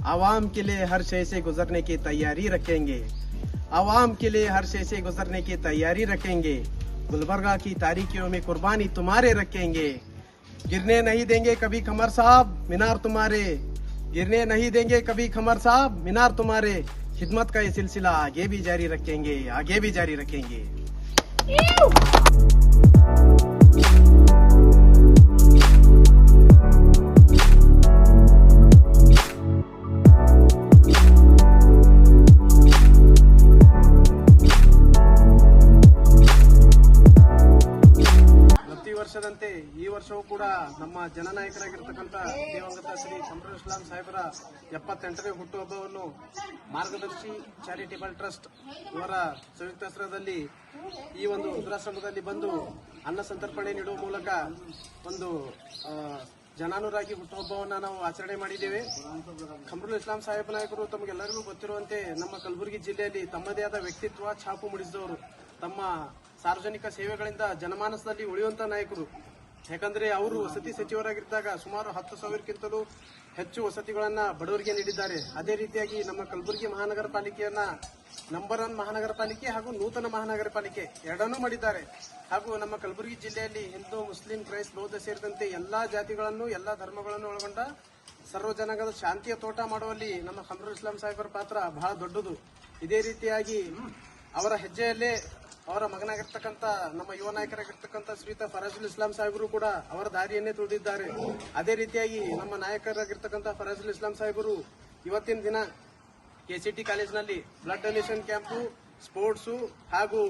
आवाम के लिए हर शय से गुजरने की तैयारी रखेंगे। आवाम के लिए हर शय से गुजरने की तैयारी रखेंगे। गुलबर्गा की तारीखियों में कुर्बानी तुम्हारे रखेंगे। गिरने नहीं देंगे कभी खमर साहब मीनार तुम्हारे, गिरने नहीं देंगे कभी खमर साहब मीनार तुम्हारे। खिदमत का ये सिलसिला आगे भी जारी रखेंगे, आगे भी जारी रखेंगे। ವರ್ಷದಂತೆ ಈ ವರ್ಷವೂ ಕೂಡ ನಮ್ಮ ಜನನಾಯಕರಾಗಿರ್ತಕ್ಕಂಥ ದಿವಂಗತ ಶ್ರೀ ಖಮ್ರುಲ್ ಇಸ್ಲಾಂ ಸಾಹೇಬರ 78ನೇ ಹುಟ್ಟುಹಬ್ಬವನ್ನು ಮಾರ್ಗದರ್ಶಿ ಚಾರಿಟೇಬಲ್ ಟ್ರಸ್ಟ್ ಇವರ ಸಂಯುಕ್ತ ಹೆಸರಲ್ಲಿ ಈ ಒಂದು ವೃದ್ಧಾಶ್ರಮದಲ್ಲಿ ಬಂದು ಅನ್ನ ಸಂತರ್ಪಣೆ ನೀಡುವ ಮೂಲಕ ಒಂದು ಜನಾನುರಾಗಿ ಹುಟ್ಟುಹಬ್ಬವನ್ನು ನಾವು ಆಚರಣೆ ಮಾಡಿದ್ದೇವೆ. ಖಮ್ರುಲ್ ಇಸ್ಲಾಂ ಸಾಹೇಬ್ ನಾಯಕರು ತಮಗೆಲ್ಲರಿಗೂ ಗೊತ್ತಿರುವಂತೆ ನಮ್ಮ ಕಲಬುರಗಿ ಜಿಲ್ಲೆಯಲ್ಲಿ ತಮ್ಮದೇ ಆದ ವ್ಯಕ್ತಿತ್ವ ಛಾಪು ಮೂಡಿಸಿದವರು. ತಮ್ಮ ಸಾರ್ವಜನಿಕ ಸೇವೆಗಳಿಂದ ಜನಮಾನಸದಲ್ಲಿ ಉಳಿಯುವಂತ ನಾಯಕರು. ಯಾಕಂದ್ರೆ ಅವರು ವಸತಿ ಸಚಿವರಾಗಿದ್ದಾಗ ಸುಮಾರು 10,000ಕ್ಕಿಂತಲೂ ಹೆಚ್ಚು ವಸತಿಗಳನ್ನ ಬಡವರಿಗೆ ನೀಡಿದ್ದಾರೆ. ಅದೇ ರೀತಿಯಾಗಿ ನಮ್ಮ ಕಲಬುರಗಿ ಮಹಾನಗರ ಪಾಲಿಕೆಯನ್ನ ನಂಬರ್ 1 ಮಹಾನಗರ ಪಾಲಿಕೆ ಹಾಗೂ ನೂತನ ಮಹಾನಗರ ಪಾಲಿಕೆ ಎರಡನ್ನೂ ಮಾಡಿದ್ದಾರೆ. ಹಾಗೂ ನಮ್ಮ ಕಲಬುರಗಿ ಜಿಲ್ಲೆಯಲ್ಲಿ ಹಿಂದೂ, ಮುಸ್ಲಿಂ, ಕ್ರೈಸ್ತ, ಬೌದ್ಧ ಸೇರಿದಂತೆ ಎಲ್ಲಾ ಜಾತಿಗಳನ್ನು, ಎಲ್ಲಾ ಧರ್ಮಗಳನ್ನು ಒಳಗೊಂಡ ಸರ್ವ ಜನಾಂಗದ ಶಾಂತಿಯ ತೋಟ ಮಾಡುವಲ್ಲಿ ನಮ್ಮ ಖಮ್ರುಲ್ ಇಸ್ಲಾಂ ಸಾಹೇಬರ ಪಾತ್ರ ಬಹಳ ದೊಡ್ಡದು. ಇದೇ ರೀತಿಯಾಗಿ ಅವರ ಹೆಜ್ಜೆಯಲ್ಲೇ ಅವರ ಮಗನಾಗಿರ್ತಕ್ಕಂಥ ನಮ್ಮ ಯುವ ನಾಯಕರಾಗಿರ್ತಕ್ಕಂಥ ಶ್ರೀಯುತ ಫರಾಜುಲ್ ಇಸ್ಲಾಂ ಸಾಹೇಬರು ಕೂಡ ಅವರ ದಾರಿಯನ್ನೇ ತುಳಿದಿದ್ದಾರೆ. ಅದೇ ರೀತಿಯಾಗಿ ನಮ್ಮ ನಾಯಕರಾಗಿರ್ತಕ್ಕಂಥ ಫರಾಜುಲ್ ಇಸ್ಲಾಂ ಸಾಹೇಬರು ಇವತ್ತಿನ ದಿನ ಕೆಸಿಟಿ ಕಾಲೇಜಿನಲ್ಲಿ ಬ್ಲಡ್ ಡೊನೇಷನ್ ಕ್ಯಾಂಪು, ಸ್ಪೋರ್ಟ್ಸು ಹಾಗೂ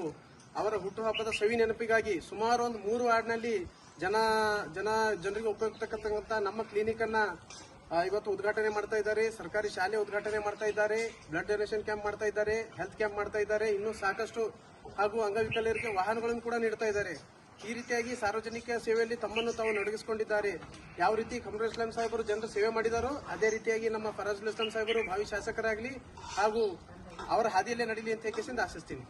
ಅವರ ಹುಟ್ಟುಹಬ್ಬದ ಸವಿ ನೆನಪಿಗಾಗಿ ಸುಮಾರು ಒಂದು 3 ವಾರ್ಡ್ನಲ್ಲಿ ಜನರಿಗೆ ಉಪಯುಕ್ತಕ್ಕಂಥ ನಮ್ಮ ಕ್ಲಿನಿಕ್ ಅನ್ನ ಇವತ್ತು ಉದ್ಘಾಟನೆ ಮಾಡ್ತಾ ಇದ್ದಾರೆ. ಸರ್ಕಾರಿ ಶಾಲೆ ಉದ್ಘಾಟನೆ ಮಾಡ್ತಾ ಇದ್ದಾರೆ. ಬ್ಲಡ್ ಡೊನೇಷನ್ ಕ್ಯಾಂಪ್ ಮಾಡ್ತಾ ಇದ್ದಾರೆ. ಹೆಲ್ತ್ ಕ್ಯಾಂಪ್ ಮಾಡ್ತಾ ಇದ್ದಾರೆ. ಇನ್ನೂ ಸಾಕಷ್ಟು ಹಾಗೂ ಅಂಗವಿಕಲರಿಗೆ ವಾಹನಗಳನ್ನು ಕೂಡ ನೀಡ್ತಾ ಇದ್ದಾರೆ. ಈ ರೀತಿಯಾಗಿ ಸಾರ್ವಜನಿಕ ಸೇವೆಯಲ್ಲಿ ತಮ್ಮನ್ನು ತಾವು ತೊಡಗಿಸಿಕೊಂಡಿದ್ದಾರೆ. ಯಾವ ರೀತಿ ಖಮ್ರುಲ್ ಇಸ್ಲಾಂ ಸಾಹೇಬರು ಜನರ ಸೇವೆ ಮಾಡಿದಾರೋ ಅದೇ ರೀತಿಯಾಗಿ ನಮ್ಮ ಫರಾಜುಲ್ ಇಸ್ಲಾಂ ಸಾಹೇಬರು ಭಾವಿ ಶಾಸಕರಾಗಲಿ ಹಾಗೂ ಅವರ ಹಾದಿಯಲ್ಲೇ ನಡೀಲಿ ಅಂತ ಕೇಸಿಂದ ಆಶಿಸ್ತೀನಿ.